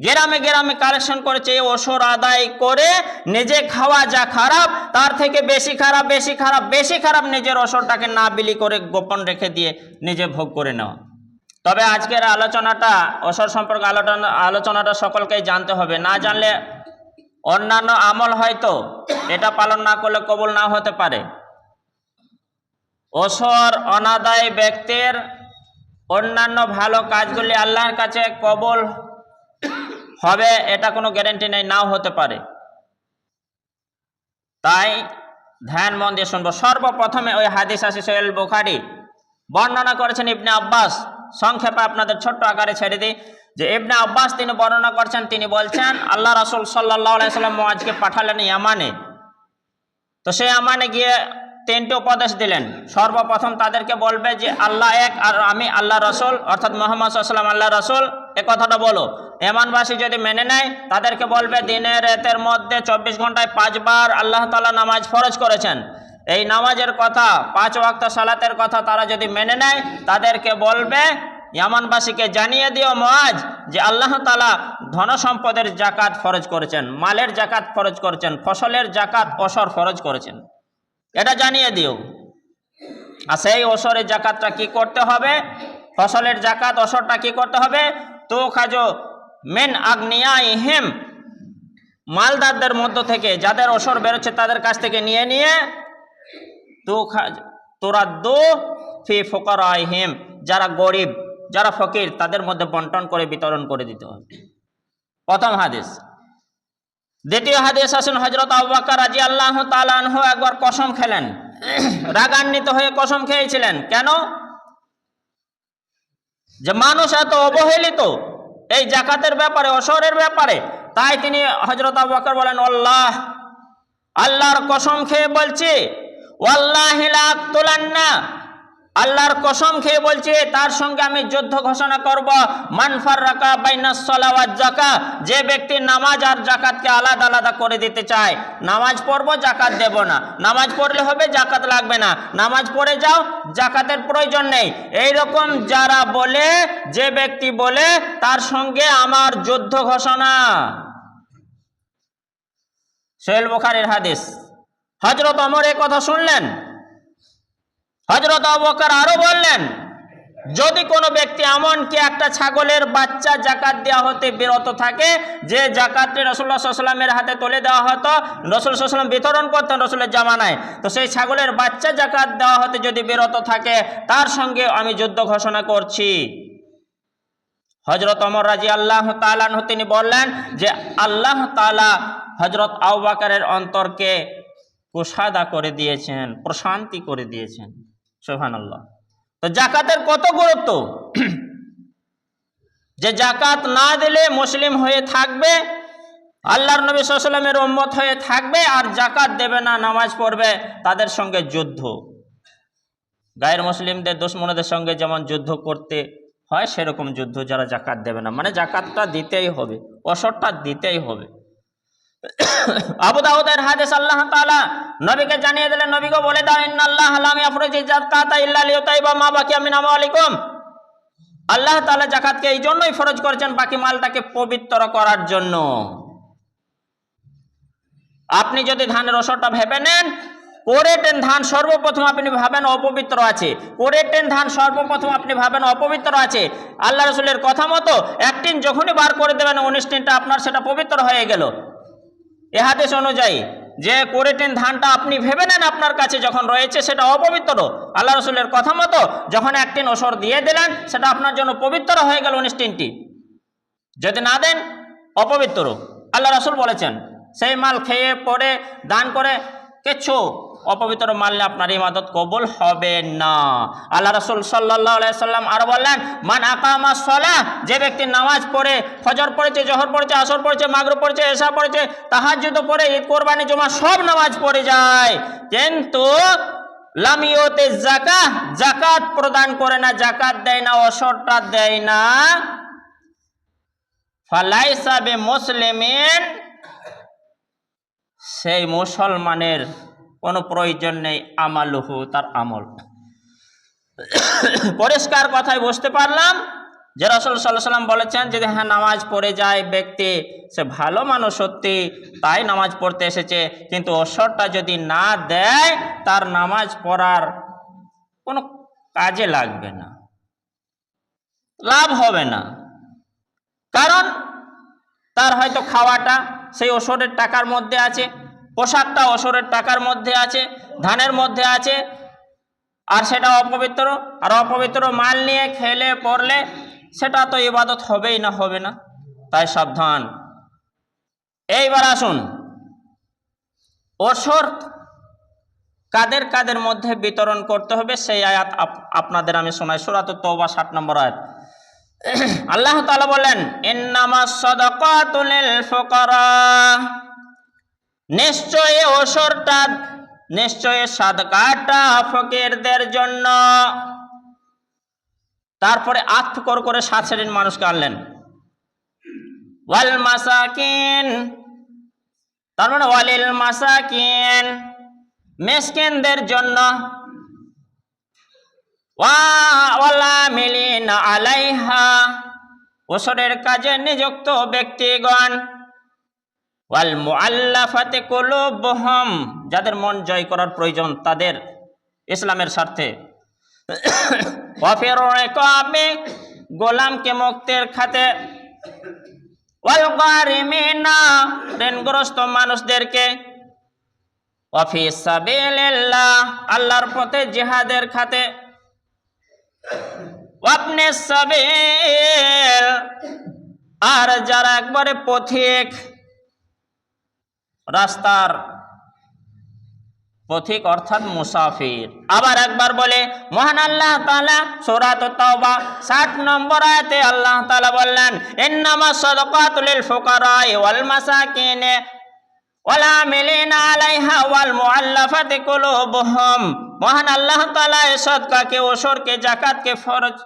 গ্রামে গ্রামে কালেকশন করেছে, এই ওসর আদায় করে নিজে খাওয়া যা খারাপ, তার থেকে বেশি খারাপ বেশি খারাপ বেশি খারাপ নিজের ওসরটাকে না বিলি করে গোপন রেখে দিয়ে নিজে ভোগ করে নেওয়া। তবে আজকের আলোচনাটা ওসর সম্পর্কে আলোচনাটা সকলকেই জানতে হবে। না জানলে অন্যান্য আমল হয়তো এটা পালন না করলে কবুল না হতে পারে। ওসর অনাদায় ব্যক্তির অন্যান্য ভালো কাজগুলি আল্লাহর কাছে কবুল হবে এটা কোনো গ্যারান্টি নেই, নাও হতে পারে। তাই ধ্যান মন দিয়ে শুনবো। সর্বপ্রথমে ওই হাদিস আছে সহিহ বুখারী, বর্ণনা করেছেন ইবনে আব্বাস। সংক্ষেপে আপনাদের ছোট্ট আকারে ছেড়ে দিই যে ইবনে আব্বাস তিনি বর্ণনা করছেন, তিনি বলছেন আল্লাহ রাসূল সাল্লাল্লাহু আলাইহি সাল্লাম মুআজকে পাঠালেন ইয়ামানে। তো সেই ইয়ামানে গিয়ে তিনটি উপদেশ দিলেন। সর্বপ্রথম তাদেরকে বলবে যে আল্লাহ এক আর আমি আল্লাহ রাসূল, অর্থাৎ মুহাম্মদ সাল্লাল্লাহু আলাইহি ওয়াসাল্লাম আল্লাহ রাসূল, এ কথাটা বলো। ইয়ামানবাসী যদি মেনে নেয় তাদেরকে বলবে দিনের রাতের মধ্যে 24 ঘন্টায় 5 বার আল্লাহ তাআলা নামাজ ফরজ করেছেন। এই নামাজের কথা, 5 ওয়াক্ত সালাতের কথা তারা যদি মেনে নেয় তাদেরকে বলবে ইয়ামানবাসীকে জানিয়ে দিও মুআজ যে আল্লাহ তাআলা ধন সম্পদের যাকাত ফরজ করেছেন, মালের যাকাত ফরজ করেছেন, ফসলের যাকাত ওসর ফরজ করেছেন, এটা জানিয়ে দিও। আর সেই ওসরের যাকাতটা কি করতে হবে, ফসলের যাকাত ওসরটা কি করতে হবে, তো খাজো মেন আগনিয়াইহিম, মালদারদের মধ্য থেকে যাদের ওসর বেরোচ্ছে তাদের কাছ থেকে নিয়ে নিয়ে তুরাদ্দু ফি ফুকারাইহিম, যারা গরিব যারা ফকির তাদের মধ্যে বন্টন করে বিতরণ করে দিতে হবে। প্রথম হাদিস। দ্বিতীয় হাদিস আসেন হযরত আবু বকর রাদিয়াল্লাহু তাআলা আনহু একবার কসম খেলেন, রাগান্বিত হয়ে কসম খেয়েছিলেন। কেন? যে মানুষ এত অবহেলিত এই যাকাতের ব্যাপারে, ওসরের ব্যাপারে। তাই তিনি হযরত আবু বকর বলেন আল্লাহ, আল্লাহর কসম খেয়ে বলছি, ওয়াল্লাহি লা আকতুলান্না, আল্লাহর কসম খেয়ে বলছি তার সঙ্গে আমি যুদ্ধ ঘোষণা করব। মান ফাররাকা বাইনাস সালাত ওয়াজ যাকাত, যে ব্যক্তি নামাজ আর যাকাতকে আলাদা আলাদা করে দিতে চায়, নামাজ পড়বো যাকাত দেব না, নামাজ পড়লে হবে যাকাত লাগবে না, নামাজ পড়ে যাও যাকাতের প্রয়োজন নেই, এই রকম যারা বলে, যে ব্যক্তি বলে তার সঙ্গে আমার যুদ্ধ ঘোষণা। সহিহ বুখারীর হাদিস। হযরত ওমর এই কথা শুনলেন। হযরত আবু বকর আরো বললেন, যদি কোনো ব্যক্তি এমনকি একটা ছাগলের বাচ্চা যাকাত দেওয়া হতে বিরত থাকে, যে যাকাতটি রাসূলুল্লাহ সাল্লাল্লাহু আলাইহি ওয়াসাল্লামের হাতে তুলে দেওয়া হতো, রাসূল সাল্লাল্লাহু আলাইহি ওয়াসাল্লাম বিতরণ করতেন রাসূলের জামানায়, তো সেই ছাগলের বাচ্চা যাকাত দেওয়া হতে যদি বিরত থাকে তার সঙ্গে আমি যুদ্ধ ঘোষণা করছি। হযরত ওমর রাদিয়াল্লাহু তাআলা আনহু তিনি বললেন যে আল্লাহ তাআলা হযরত আবু বকরের অন্তরকে কুশাদা করে দিয়েছেন, প্রশান্তি করে দিয়েছেন। সুবহানাল্লাহ। তো যাকাতের কত গুরুত্ব, যে যাকাত না দিলে মুসলিম হয়ে থাকবে, আল্লাহর নবী সাল্লাল্লাহু আলাইহি ওয়াসাল্লামের উম্মত হয়ে থাকবে, আর যাকাত দেবে না, নামাজ পড়বে, তাদের সঙ্গে যুদ্ধ। গায়ের মুসলিমদের দুশমনদের সঙ্গে যেমন যুদ্ধ করতে হয় সেরকম যুদ্ধ যারা যাকাত দেবে না, মানে যাকাতটা দিতেই হবে, ওসরটা দিতেই হবে। আবু দাউদের হাদিস, আল্লাহ তাআলা নবীকে জানিয়ে দিলেন, নবীকে বলে দাও ইন্নাল্লাহ লাম ইয়াফরুজু যাকাতা ইল্লা লিইউতাইবা মা বাকিয়া মিন আমওয়ালিকুম, আল্লাহ তাআলা যাকাতকে এই জন্যই ফরজ করেছেন বাকি মালটাকে পবিত্র করার জন্য। আপনি যদি ধানের ওসরটা ভেবে নেন, কোরেটেন ধান সর্বপ্রথম আপনি ভাবেন অপবিত্র আছে, কোরেটেন ধান সর্বপ্রথম আপনি ভাবেন অপবিত্র আছে, আল্লাহ রাসূলের কথা মতো একটিন যখনই বার করে দেবেন 19টিনটা আপনার সেটা পবিত্র হয়ে গেল। এ হাদিস অনুযায়ী যে কোরেটেন ধানটা আপনি ভেবে নেন আপনার কাছে যখন রয়েছে সেটা অপবিত্র, আল্লাহ রাসূলের কথা মতো যখন একটিন ওসর দিয়ে দিলেন সেটা আপনার জন্য পবিত্র হয়ে গেল 19টি। যদি না দেন অপবিত্র, আল্লাহ রাসূল বলেছেন সেই মাল খেয়ে পড়ে দান করে কিছু অপবিত্র মানলে আপনার ইবাদত কবুল হবে না। আল্লাহ রাসূল সাল্লাল্লাহু আলাইহি সাল্লাম আর বললেন মান আকামাস সালাহ, যে ব্যক্তি নামাজ পড়ে, ফজর পড়েছে, জোহর পড়েছে, আসর পড়েছে, মাগরিব পড়েছে, এশা পড়েছে, তাহাজ্জুদ পড়ে, ঈদ কোরবানি জুমা সব নামাজ পড়ে যায়, কিন্তু লাম ইউতি যাকাত, যাকাত প্রদান করে না, যাকাত দেয় না, ওসরটা দেয় না, ফালাইসা বিমুসলিমিন, সেই মুসলমানের কোনো প্রয়োজন নেই আমালুহু, তার আমল। পরিষ্কার কথায় বুঝতে পারলাম যে রাসূল সাল্লাল্লাহু আলাইহি ওয়াসাল্লাম বলেছেন যদি হ্যাঁ নামাজ পড়ে যায় ব্যক্তি, সে ভালো মানুষ সত্যি, তাই নামাজ পড়তে এসেছে, কিন্তু ওসরটা যদি না দেয় তার নামাজ পড়ার কোনো কাজে লাগবে না, লাভ হবে না। কারণ তার হয়তো খাওয়াটা সেই ওসরের টাকার মধ্যে আছে, পোশাকটা ওসরের টাকার মধ্যে আছে, ধানের মধ্যে আছে, আর সেটা অপবিত্র, আর অপবিত্র মাল নিয়ে খেলে পড়লে সেটা তো ইবাদত হবেই না, হবে না। তাই সাবধান। এইবার আসুন, ওসর কাদের কাদের মধ্যে বিতরণ করতে হবে সেই আয়াত আপনাদের আমি শোনাই। সূরাতুত তাওবা 60 নম্বর আয়াত। আল্লাহ তাআলা বলেন, ইন্নামাস সাদাকাতু লিল ফুকারা, নিশ্চয়ই ওসরটা, নিশ্চয়ই সাদকাটা ফকিরদের জন্য। তারপরে আত্ম করে 7 শ্রেণীর মানুষকে আনলেন। ওয়াল মাসাকিন, তার মানে ওয়ালিল মাসাকিন, মিসকিনদের জন্য। ওয়ালা মিলিনা আলাইহা, ওসরের কাজে নিযুক্ত ব্যক্তিগণ। ওয়াল মুআল্লাফাতি কুলুবুহুম, যাদের মন জয় করার প্রয়োজন তাদের, ইসলামের স্বার্থে। ওয়া ফির রিকাবি, গোলামকে মুক্তির খাতে। ওয়াল গারিমিনা, ঋণগ্রস্ত মানুষদেরকে। ওয়া ফি সাবিলিল্লাহ, আল্লাহর পথে জিহাদের খাতে। ওয়াবনে সাবিল, আর যারা একবারে পথিক, রাস্তার পথিক অর্থাৎ মুসাফির। আবার একবার বলে মহান আল্লাহ তাআলা সূরাতুত তাওবা 60 নম্বর আয়াতে আল্লাহ তাআলা বললেন, ইন্নামাস সাদাকাতু লিল ফুকারা'i ওয়াল মাসাকিন ওয়াল আমিলিনা আলাইহা ওয়াল মুআল্লাফাতি কুলুবুহুম। মহান আল্লাহ তাআলা এই সদকাকে, ওসরকে, যাকাতকে ফরজ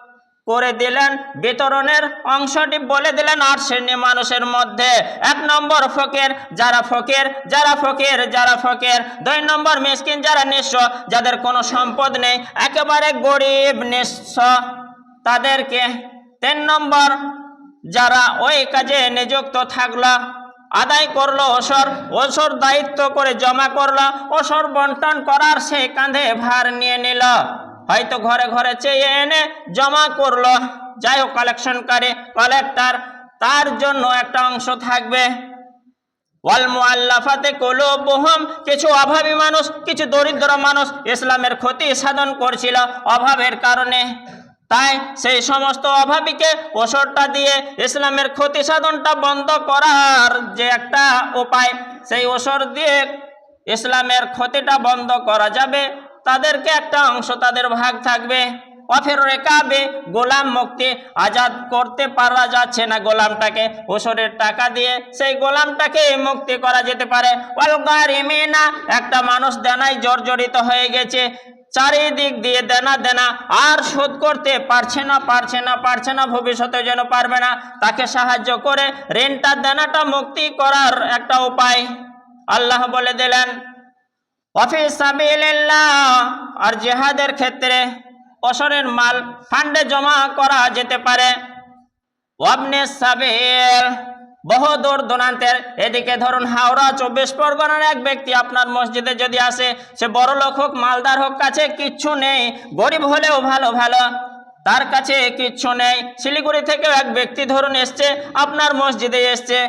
করে দিলেন, বিতরণের অংশটি বলে দিলেন 8 শ্রেণী মানুষের মধ্যে। 1 নম্বর ফকির, যারা ফকির, যারা ফকির, যারা ফকির। 2 নম্বর মিসকিন, যারা নিঃস্ব, যাদের কোনো সম্পদ নেই, একেবারে গরিব নিঃস্ব তাদেরকে। 3 নম্বর, যারা ওই কাজে নিযুক্ত থাকলো, আদায় করলো ওসর, ওসর দায়িত্ব করে জমা করলো, ওসর বন্টন করার সেই কাঁধে ভার নিয়ে নিল, হয়তো ঘরে ঘরে চেয়ে এনে জমা করলো, যাই হোক কালেকশনকারী, কালেক্টর, তার জন্য একটা অংশ থাকবে। ওয়াল মুআল্লাফাতি কুলুবুহুম, কিছু অভাবী মানুষ, কিছু দরিদ্র মানুষ ইসলামের ক্ষতি সাধন করছিল অভাবের কারণে, তাই সেই সমস্ত অভাবীকে ওসরটা দিয়ে ইসলামের ক্ষতি সাধনটা বন্ধ করার যে একটা উপায়, সেই ওসর দিয়ে ইসলামের ক্ষতিটা বন্ধ করা যাবে, তাদেরকে একটা অংশ, তাদের ভাগ থাকবে। ওয়াফির রিকাবে, গোলাম মুক্তি, আজাদ করতে পারা যাচ্ছে না গোলামটাকে, ওসরের টাকা দিয়ে সেই গোলামটাকে মুক্তি করা যেতে পারে। ওয়াল গারিমিনা, একটা মানুষ দেনায় জর্জরিত হয়ে গেছে, চারিদিক দিয়ে দেনা দেনা, আর শোধ করতে পারছে না, পারছে না, পারছে না, ভবিষ্যতে যেন পারবে না, তাকে সাহায্য করে ঋণটা, দেনাটা মুক্তি করার একটা উপায় আল্লাহ বলে দিলেন। ওয়া ফি সাবিলিল্লাহ, আর জিহাদের ক্ষেত্রে ওসরের মাল ফান্ডে জমা করা যেতে পারে। ওয়াবনে সাবিল, বহু দূর দূরান্তের, এদিকে ধরুন হাওড়া 24 পরগনার এক ব্যক্তি আপনার মসজিদে যদি আসে, সে বড় লোক হোক, মালদার হোক, কাছে কিচ্ছু নেই, গরিব হলেও ভালো ভালো, তার কাছে কিচ্ছু নেই। শিলিগুড়ি থেকে এক ব্যক্তি ধরুন এসছে, আপনার মসজিদে এসছে,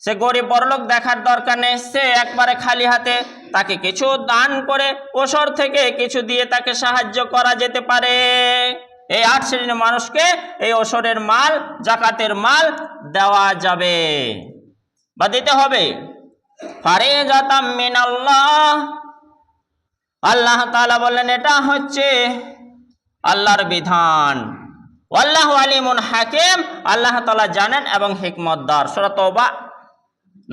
সে গরিব বড়লোক দেখার দরকার নেই, সে একবারে খালি হাতে, তাকে কিছু দান করে ওসর থেকে কিছু দিয়ে তাকে সাহায্য করা যেতে পারে। এই 8 শ্রেণীর মানুষকে এই ওসরের মাল, যাকাতের মাল দেওয়া যাবে বা দিতে হবে। ফারিজাতাম মিনাল্লাহ, আল্লাহ তাআলা বললেন এটা হচ্ছে আল্লাহর বিধান। ওয়াল্লাহু আলিমুন হাকিম, আল্লাহ তাআলা জানেন এবং হিকমতদার। সূরা তাওবা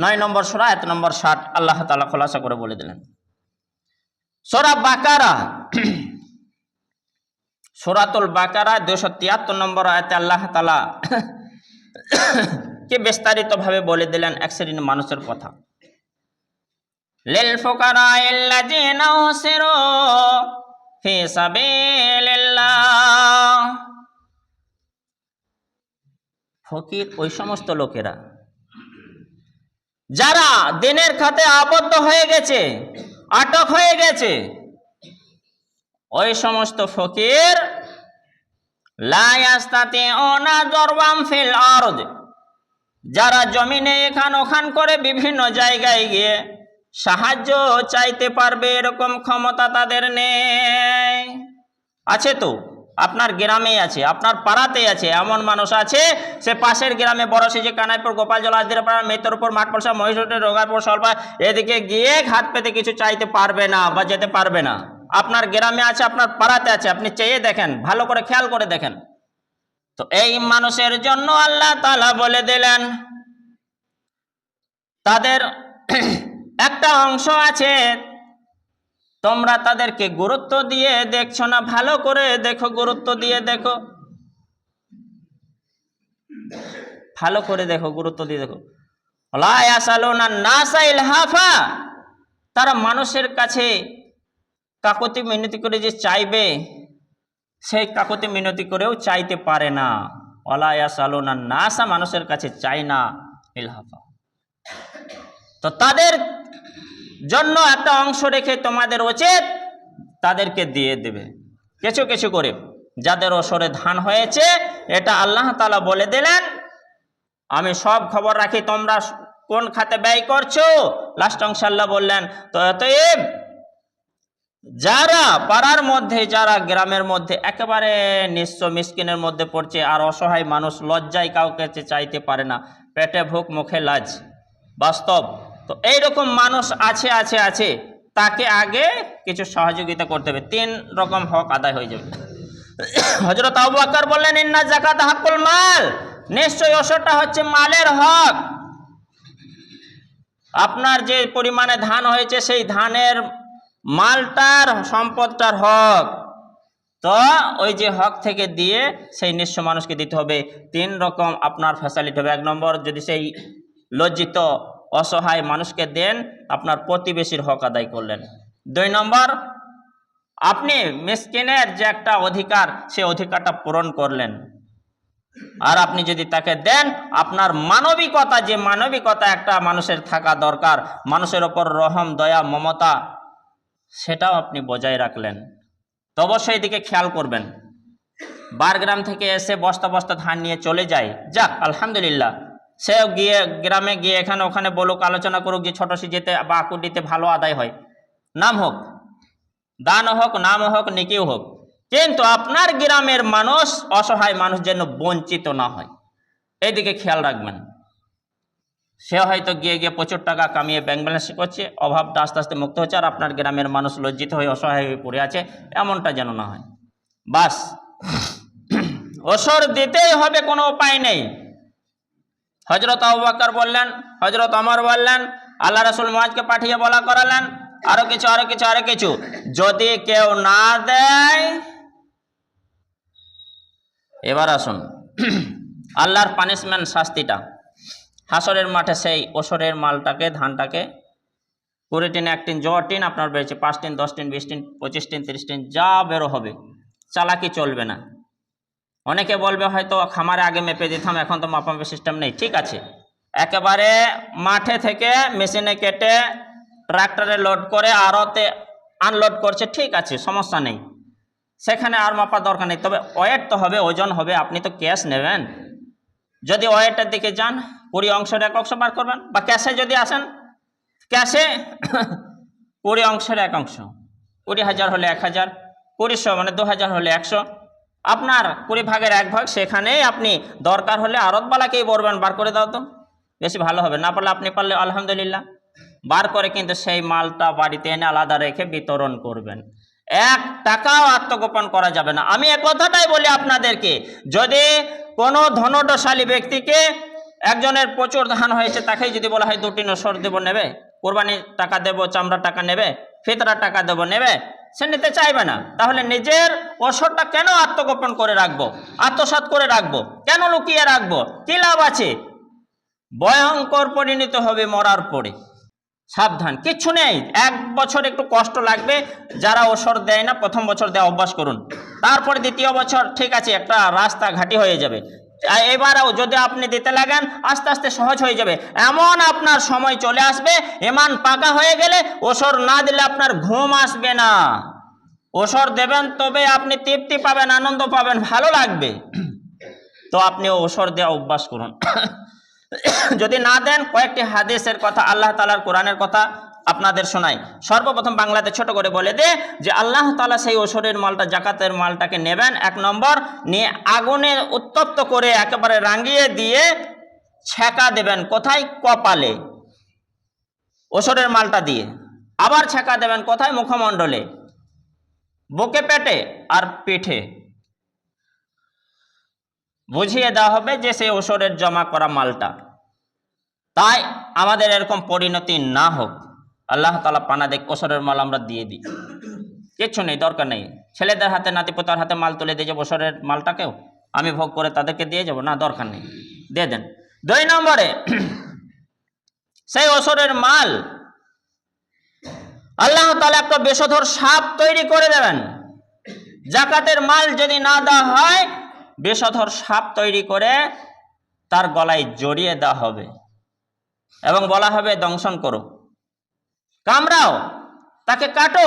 9 নম্বর সূরা আয়াত নম্বর 60 আল্লাহ তাআলা খোলাসা করে বলে দিলেন। সূরা বাকারা, সূরাতুল বাকারা 273 নম্বর আয়াতে আল্লাহ তাআলা কে বিস্তারিত ভাবে বলে দিলেন এক শ্রেণীর মানুষের কথা। লিল ফুকারাইল্লাযিনা উসিরু ফি সাবিলিল্লাহ, ফকির ওই সমস্ত লোকেরা যারা দিনের খাতে আবদ্ধ হয়ে গেছে, আটক হয়ে গেছে। ওই সমস্ত ফকির লা ইয়াস্তাতিউনা যারবাম ফিল আরদ, যারা জমিনে এখান ওখান করে বিভিন্ন জায়গায় গিয়ে সাহায্য চাইতে পারবে এরকম ক্ষমতা তাদের নেই। আছে তো, আপনার গ্রামেই আছে, আপনার পাড়াতেই আছে। এমন মানুষ আছে, সে পাশের গ্রামে বড়শিজি, কানাইপুর, গোপালজলা, আদিরাপাড়া, মেতরপুর, মাঠপলসা, মহিষুটি, রোগারপুর, সলপা, এদিকে গিয়ে ঘাট পেতে কিছু চাইতে পারবে না বা যেতে পারবে না। আপনার গ্রামে আছে, আপনার পাড়াতে আছে, আপনি চেয়ে দেখেন, ভালো করে খেয়াল করে দেখেন। তো এই মানুষের জন্য আল্লাহ তাআলা বলে দিলেন, তাদের একটা অংশ আছে, তোমরা তাদেরকে গুরুত্ব দিয়ে দেখছো না, ভালো করে দেখো, গুরুত্ব দিয়ে দেখো, ভালো করে দেখো, গুরুত্ব দিয়ে দেখো। লা ইয়াসালুনা নাসা ইলহাফা, তারা মানুষের কাছে কাকুতি মিনতি করে যে চাইবে, সেই কাকুতি মিনতি করেও চাইতে পারে না। ওয়ালা ইয়াসালুনা নাসা, মানুষের কাছে চায় না ইলহাফা। তো তাদের জন্য একটা অংশ রেখে তোমাদের উচিত তাদেরকে দিয়ে দেবে কিছু কিছু করে। যাদের ওসরে ধান হয়েছে, এটা আল্লাহ তাআলা বলে দিলেন, আমি সব খবর রাখি, তোমরা কোন খাতে ব্যয় করছো। লাস্ট অংশ আল্লাহ বললেন, তো অতএব যারা পাড়ার মধ্যে, যারা গ্রামের মধ্যে একেবারে নিঃস্ব মিসকিনের মধ্যে পড়ছে, আর অসহায় মানুষ, লজ্জায় কাউকে চাইতে পারে না, পেটে ভুক মুখে লাজ, বাস্তব। তো এইরকম মানুষ আছে আছে আছে, তাকে আগে কিছু সহযোগিতা করতে হবে, 3 রকম হক আদায় হয়ে যাবে। হযরত আবু বকর বললেন, ইন্না যাকাত হাক্কুল মাল, নিশ্চয়ই ওসরটা হচ্ছে মালের হক। আপনার যে পরিমাণে ধান হয়েছে, সেই ধানের মালটার, সম্পদটার হক। তো ওই যে হক থেকে দিয়ে সেই নিঃস্ব মানুষকে দিতে হবে। 3 রকম আপনার ফ্যাসিলিটি হবে। 1 নম্বর, যদি সেই লজ্জিত অসহায় মানুষকে দেন, আপনার প্রতিবেশীর হক আদায় করলেন। 2 নম্বর, আপনি মিসকিনের যে একটা অধিকার, সে অধিকারটা পূরণ করলেন। আর আপনি যদি তাকে দেন, আপনার মানবিকতা, যে মানবিকতা একটা মানুষের থাকা দরকার, মানুষের ওপর রহম, দয়া, মমতা, সেটাও আপনি বজায় রাখলেন। তো অবশ্যই এদিকে খেয়াল করবেন। বারগ্রাম থেকে এসে বস্তা বস্তা ধান নিয়ে চলে যায়, যাক আলহামদুলিল্লাহ, সে গিয়ে গ্রামে গিয়ে এখানে ওখানে বলুক, আলোচনা করুক যে ছোট সিজেতে বা আকুটিতে ভালো আদায় হয়, নাম হোক, দান হোক, নাম হোক, নেকিও হোক, কিন্তু আপনার গ্রামের মানুষ, অসহায় মানুষ যেন বঞ্চিত না হয়, এইদিকে খেয়াল রাখবেন। সে হয়তো গিয়ে গিয়ে প্রচুর টাকা কামিয়ে ব্যাংক ব্যালেন্স করছে, অভাবটা আস্তে আস্তে মুক্ত হচ্ছে, আর আপনার গ্রামের মানুষ লজ্জিত হয়ে অসহায় হয়ে পড়ে আছে, এমনটা যেন না হয়। বাস ওসর দিতেই হবে, কোনো উপায় নেই। হযরত আবু বকর বললেন, হযরত ওমর বললেন, আল্লাহ রাসূল মুআজকে পাঠিয়ে বলা করালেন, আরো কিছু, যদি কেউ না দেয়। এবার আসুন আল্লাহর পানিশমেন্ট, শাস্তিটা। হাসরের মাঠে সেই ওসরের মালটাকে, ধানটাকে 20 টিন, 1 টিন, জ্বর টিন আপনার বেড়েছে, 5 tin, 10 tin, 20 tin, 25 tin, 30 tin, যা বেরো হবে, চালাকি চলবে না। অনেকে বলবে হয়তো খামারে আগে মেপে দিতাম, এখন তো মাপামাপি সিস্টেম নেই। ঠিক আছে, একেবারে মাঠে থেকে মেশিনে কেটে ট্রাক্টরে লোড করে আড়তে আনলোড করছে, ঠিক আছে, সমস্যা নেই, সেখানে আর মাপার দরকার নেই। তবে ওয়েট তো হবে, ওজন হবে, আপনি তো ক্যাশ নেবেন। যদি ওয়েটের দিকে যান, 20 অংশের 1 অংশ বার করবেন, বা ক্যাশে যদি আসেন, ক্যাশে 20 অংশের 1 অংশ, 20,000 হলে 1,000, 200 মানে 2,000 হলে 100, আপনার 20 ভাগের 1 ভাগ, সেখানেই আপনি দরকার হলে আড়তবালাকেই বলবেন, বার করে দাও তো, বেশি ভালো হবে। না পারলে আপনি পারলে আলহামদুলিল্লাহ, বার করে কিন্তু সেই মালটা বাড়িতে এনে আলাদা রেখে বিতরণ করবেন। 1 টাকাও আত্মগোপন করা যাবে না। আমি এ কথাটাই বলি আপনাদেরকে, যদি কোনো ধনটশালী ব্যক্তিকে, একজনের প্রচুর ধান হয়েছে, তাকে যদি বলা হয় 2 টিন ওসর দেবো, নেবে? কোরবানির টাকা দেবো, চামড়ার টাকা নেবে, ফিতরার টাকা দেবো, নেবে? সে নিতে চাইবে না। তাহলে নিজের ওসরটা কেন আত্মগোপন করে রাখবো, আত্মসাৎ করে রাখবো, কেন লুকিয়ে রাখবো? কি লাভ আছে? ভয়ঙ্কর পরিণত হবে মরার পরে। সাবধান, কিচ্ছু নেই। 1 বছর একটু কষ্ট লাগবে, যারা ওসর দেয় না, প্রথম বছর দেওয়া অভ্যাস করুন, তারপরে দ্বিতীয় বছর ঠিক আছে, একটা রাস্তা ঘাটি হয়ে যাবে। এবারেও যদি আপনি দিতে লাগেন আস্তে আস্তে সহজ হয়ে যাবে। এমন আপনার সময় চলে আসবে, ইমান পাকা হয়ে গেলে ওসর না দিলে আপনার ঘুম আসবে না। ওসর দেবেন তবে আপনি তৃপ্তি পাবেন, আনন্দ পাবেন, ভালো লাগবে। তো আপনি ওসর দেওয়া অভ্যাস করুন। যদি না দেন, কয়েকটি হাদিসের কথা, আল্লাহ তাআলার কোরআনের কথা আপনাদের শোনাই। সর্বপ্রথম বাংলাতে ছোট করে বলে দে যে আল্লাহ তাআলা সেই ওসরের মালটা, জাকাতের মালটাকে নেবেন, 1 নম্বর নিয়ে আগুনে উত্তপ্ত করে একেবারে রাঙিয়ে দিয়ে ছেঁকা দেবেন। কোথায়? কপালে, ওসরের মালটা দিয়ে। আবার ছেঁকা দেবেন কোথায়? মুখমণ্ডলে, বুকে, পেটে আর পিঠে। বুঝিয়ে দেওয়া হবে যে সেই ওসরের জমা করা মালটা। তাই আমাদের এরকম পরিণতি না হোক। আল্লাহ তাআলা পানা দেখ, ওসরের মাল আমরা দিয়ে দিই, কিচ্ছু নেই, দরকার নেই। ছেলেদের হাতে, নাতিপোতার হাতে মাল তুলে দিয়ে যাবো, ওসরের মালটাকেও আমি ভোগ করে তাদেরকে দিয়ে যাবো, না, দরকার নেই, দিয়ে দেন। 2 নম্বরে সেই ওসরের মাল আল্লাহ তাআলা একটা বিষধর সাপ তৈরি করে দেবেন। জাকাতের মাল যদি না দেওয়া হয়, বিষধর সাপ তৈরি করে তার গলায় জড়িয়ে দেওয়া হবে এবং বলা হবে দংশন করো, কামড়াও, তাকে কাটো।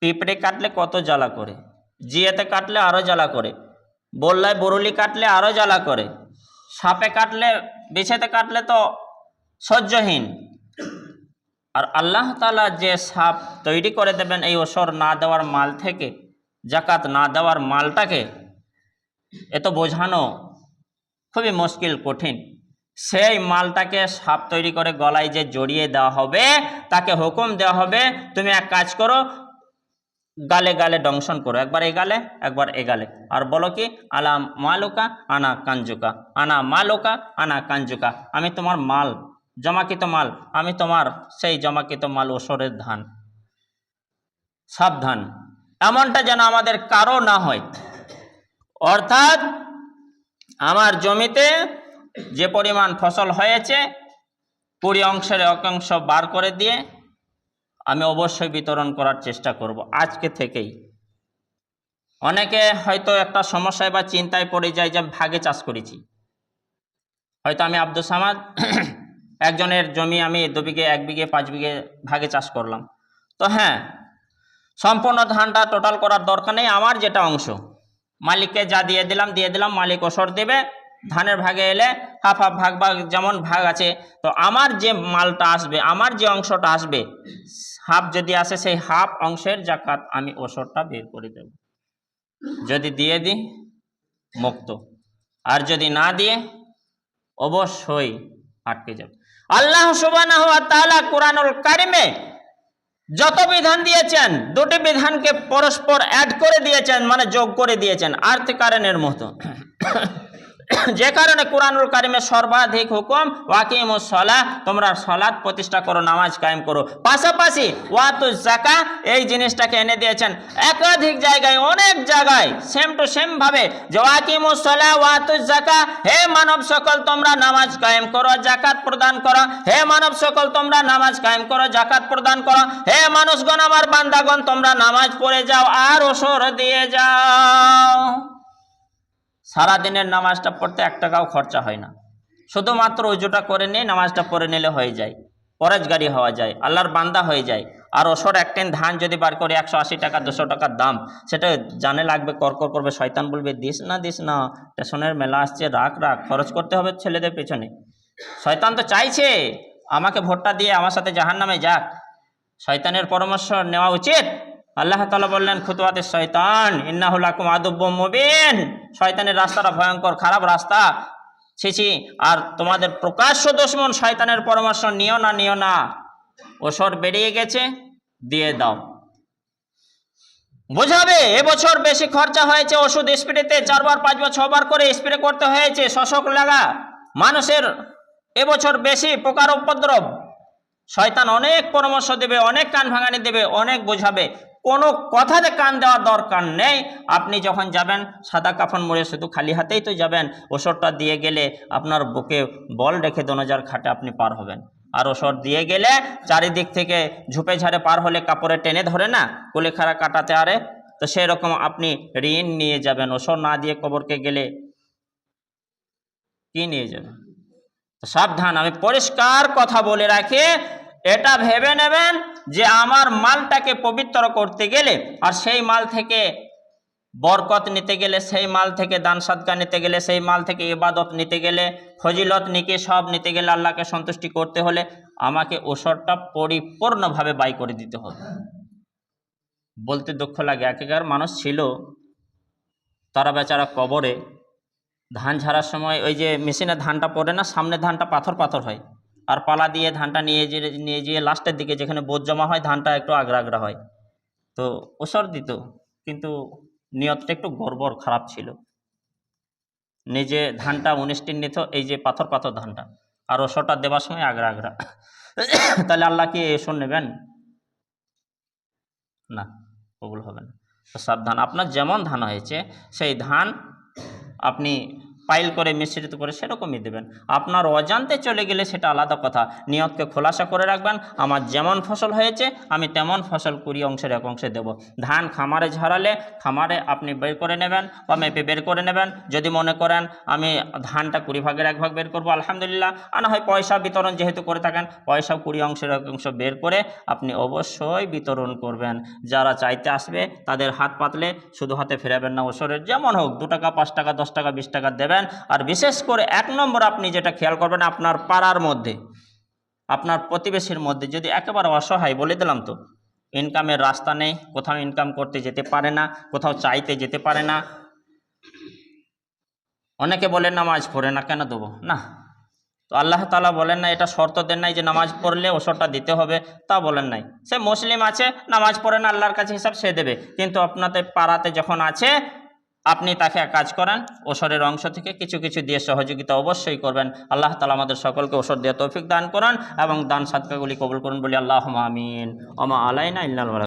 পিঁপড়ে কাটলে কত জ্বালা করে, জিয়েতে কাটলে আরো জ্বালা করে, বল্লায় বরুলি কাটলে আরো জ্বালা করে, সাপে কাটলে, বিছেতে কাটলে তো সহ্যহীন। আর আল্লাহ তাআলা যে সাপ তৈরি করে দেবেন এই ওসর না দেওয়ার মাল থেকে, জাকাত না দেওয়ার মালটাকে, এ তো বোঝানো খুবই মুশকিল, কঠিন। সেই মালটাকে সাপ তৈরি করে গলায় যে জড়িয়ে দেওয়া হবে, তাকে হুকুম দেওয়া হবে তুমি এক কাজ করো, গালে গালে দংশন করো, একবার এ গালে, একবার এ গালে, আর বলো কি আলা মালুকা আনা কাঞ্জুকা, আনা মালুকা আনা কাঞ্জুকা, আমি তোমার মাল, জমাকৃত মাল, আমি তোমার সেই জমাকৃত মাল, ওসরের ধান। সাবধান, এমনটা যেন আমাদের কারো না হয়। অর্থাৎ আমার জমিতে যে পরিমাণ ফসল হয়েছে 20 অংশের 1 অংশ বার করে দিয়ে আমি অবশ্যই বিতরণ করার চেষ্টা করব আজকে থেকেই। অনেকে হয়তো একটা সমস্যায় বা চিন্তায় পড়ে যায় যে ভাগে চাষ করেছি, হয়তো আমি আব্দুল সামাদ একজনের জমি আমি 2 বিঘে, 1 বিঘে, 5 বিঘে ভাগে চাষ করলাম। তো হ্যাঁ, সম্পূর্ণ ধানটা টোটাল করার দরকার নেই, আমার যেটা অংশ মালিককে যা দিয়ে দিলাম, মালিক ওসর দেবে। ধানের ভাগে এলে হাফ হাফ ভাগ ভাগ যেমন ভাগ আছে, তো আমার যে মালটা আসবে, আমার যে অংশটা আসবে, হাফ যদি আসে সেই হাফ অংশের জাকাত আমি ওসরটা বের করে দেব। যদি দিয়ে দিই মুক্ত, আর যদি না দিয়ে অবশ্যই আটকে যাবে। আল্লাহ সুবহানাহু ওয়া তাআলা কুরআনুল কারিমে যত বিধান দিয়েছেন, 2টি বিধানকে পরস্পর অ্যাড করে দিয়েছেন, মানে যোগ করে দিয়েছেন আর্থিকারণের মতো। যে কারণে কুরআনুল কারিমে সর্বাধিক হুকুম ওয়াকিমুস সালাহ, তোমরা সালাত প্রতিষ্ঠা করো, নামাজ কায়েম করো। পাশাপাশি ওয়াতুজ যাকাত এই জিনিসটাকে এনে দিয়েছেন একাধিক জায়গায়, অনেক জায়গায় সেম টু সেম ভাবে যে ওয়াকিমুস সালাহ ওয়াতুজ যাকাত, হে মানব সকল তোমরা নামাজ কায়েম করো, যাকাত প্রদান করো। হে মানব সকল তোমরা নামাজ কায়েম করো, যাকাত প্রদান করো। হে মানুষগণ, আমার বান্দাগণ, তোমরা নামাজ পড়ে যাও আর ওসর দিয়ে যাও। সারা দিনের নামাজটা পড়তে 1 টাকাও খরচা হয় না, শুধুমাত্র ওজুটা করে নিয়ে নামাজটা পড়ে নিলে হয়ে যায়, পরেজগারি হওয়া যায়, আল্লাহর বান্দা হয়ে যায়। আর ওসর 1 টিন ধান যদি বার করে 180 টাকা 200 টাকার দাম, সেটা জানে লাগবে, করকর করবে, শয়তান বলবে দিস না, স্টেশনের মেলা আসছে, রাখ, খরচ করতে হবে ছেলেদের পেছনে। শয়তান তো চাইছে আমাকে ভোটটা দিয়ে আমার সাথে জাহান্নামে যাক, শয়তানের পরামর্শ নেওয়া উচিত। আল্লাহ তাআলা বললেন খুতুওয়াতে শয়তান ইন্নাহু লাকুম আদুব্বুম মুবিন, শয়তানের রাস্তাটা ভয়ঙ্কর খারাপ রাস্তা, ছি। আর তোমাদের প্রকাশ্য দুশমন, শয়তানের পরামর্শ নিও না। ওসর বেরিয়ে গেছে, দিয়ে দাও। বোঝাবে এবছর বেশি খরচা হয়েছে ওষুধ স্প্রেতে, 4 বার 5 বার 6 বার করে স্প্রে করতে হয়েছে, শোষক লাগা মানুষের এবছর বেশি পোকার উপদ্রব। শয়তান অনেক পরামর্শ দেবে, অনেক কান ভাঙানি দেবে, অনেক বোঝাবে, কোনো কথাতে কান দেওয়ার দরকার নেই। আপনি যখন যাবেন সাদা কাফন মুড়ে শুধু খালি হাতেই তো যাবেন, ওসরটা দিয়ে গেলে আপনার বুকে বল রেখে দোনজার খাটে আপনি পার হবেন। আর ওসর দিয়ে গেলে চারিদিক থেকে ঝুপে ঝাড়ে পার হলে কাপড়ে টেনে ধরে না, কুলেখাড়া কাটাতে আরে, তো সেরকম আপনি ঋণ নিয়ে যাবেন। ওসর না দিয়ে কবরকে গেলে কি নিয়ে যাবে? তো সাবধান, আমি পরিষ্কার কথা বলে রাখি, এটা ভেবে নেবেন যে আমার মালটাকে পবিত্র করতে গেলে আর সেই মাল থেকে বরকত নিতে গেলে, সেই মাল থেকে দান সাদকা নিতে গেলে, সেই মাল থেকে ইবাদত নিতে গেলে, ফজিলত নিকে সব নিতে গেলে, আল্লাহকে সন্তুষ্টি করতে হলে আমাকে ওসরটা পরিপূর্ণভাবে বাই করে দিতে হবে। বলতে দুঃখ লাগে, একেকার মানুষ ছিল তারা বেচারা কবরে ধান ঝাড়ার সময় ওই যে মেশিনে ধানটা পড়ে না, সামনের ধানটা পাথর পাথর হয়, আর পালা দিয়ে ধানটা নিয়ে যেয়ে লাস্টের দিকে যেখানে বোঝ জমা হয় ধানটা একটু আগড়া আগড়া হয়, তো ওসর দিত, কিন্তু নিয়তটা একটু গড়বড় খারাপ ছিল। নিজে ধানটা 19টি নিত, এই যে পাথর পাথর ধানটা, আর ওসরটা দেওয়ার সময় আগড়া আগড়া। তাহলে আল্লাহ কি এসর নেবেন? না, কবুল হবে না। তো সাবধান, আপনার যেমন ধান হয়েছে সেই ধান আপনি পাইল করে মিশ্রিত করে সেরকমই দেবেন। আপনার অজান্তে চলে গেলে সেটা আলাদা কথা, নিয়তকে খোলাসা করে রাখবেন, আমার যেমন ফসল হয়েছে আমি তেমন ফসল 20 অংশের 1 অংশে দেব। ধান খামারে ঝাড়ালে খামারে আপনি বের করে নেবেন বা মেপে বের করে নেবেন। যদি মনে করেন আমি ধানটা 20 ভাগের 1 ভাগ বের করবো, আলহামদুলিল্লাহ। আর না হয় পয়সা বিতরণ যেহেতু করে থাকেন, পয়সাও 20 অংশের 1 অংশ বের করে আপনি অবশ্যই বিতরণ করবেন। যারা চাইতে আসবে তাদের হাত পাতলে শুধু হাতে ফেরাবেন না, ওসরের যেমন হোক 2 টাকা 5 টাকা 10 টাকা 20 টাকা দেবেন। আর বিশেষ করে 1 নম্বর আপনি যেটা খেয়াল করবেন, আপনার পাড়ার মধ্যে, আপনার প্রতিবেশীর মধ্যে যদি একেবারে অসহায়, বলে দিলাম তো ইনকামের রাস্তা নেই, কোথাও ইনকাম করতে যেতে পারে না, কোথাও চাইতে যেতে পারে না, অনেকে বলে নামাজ পড়ে না, কেন দেবো না? তো আল্লাহ তাআলা বলেন না, এটা শর্ত দেন নাই যে নামাজ পড়লে ওসরটা দিতে হবে, তা বলেন নাই। সে মুসলিম আছে, নামাজ পড়ে না, আল্লাহর কাছে হিসাব সে দেবে, কিন্তু আপনাদের পাড়াতে যখন আছে আপনি তাকে কাজ করেন, ওসরের অংশ থেকে কিছু কিছু দিয়ে সহযোগিতা অবশ্যই করবেন। আল্লাহ তাআলা আমাদের সকলকে ওসর দিয়ে তৌফিক দান করেন এবং দান সাদকাগুলি কবুল করুন বলি আল্লাহুম্মা আমিন। ওমা আলাইনা ইল্লাল বালাগ।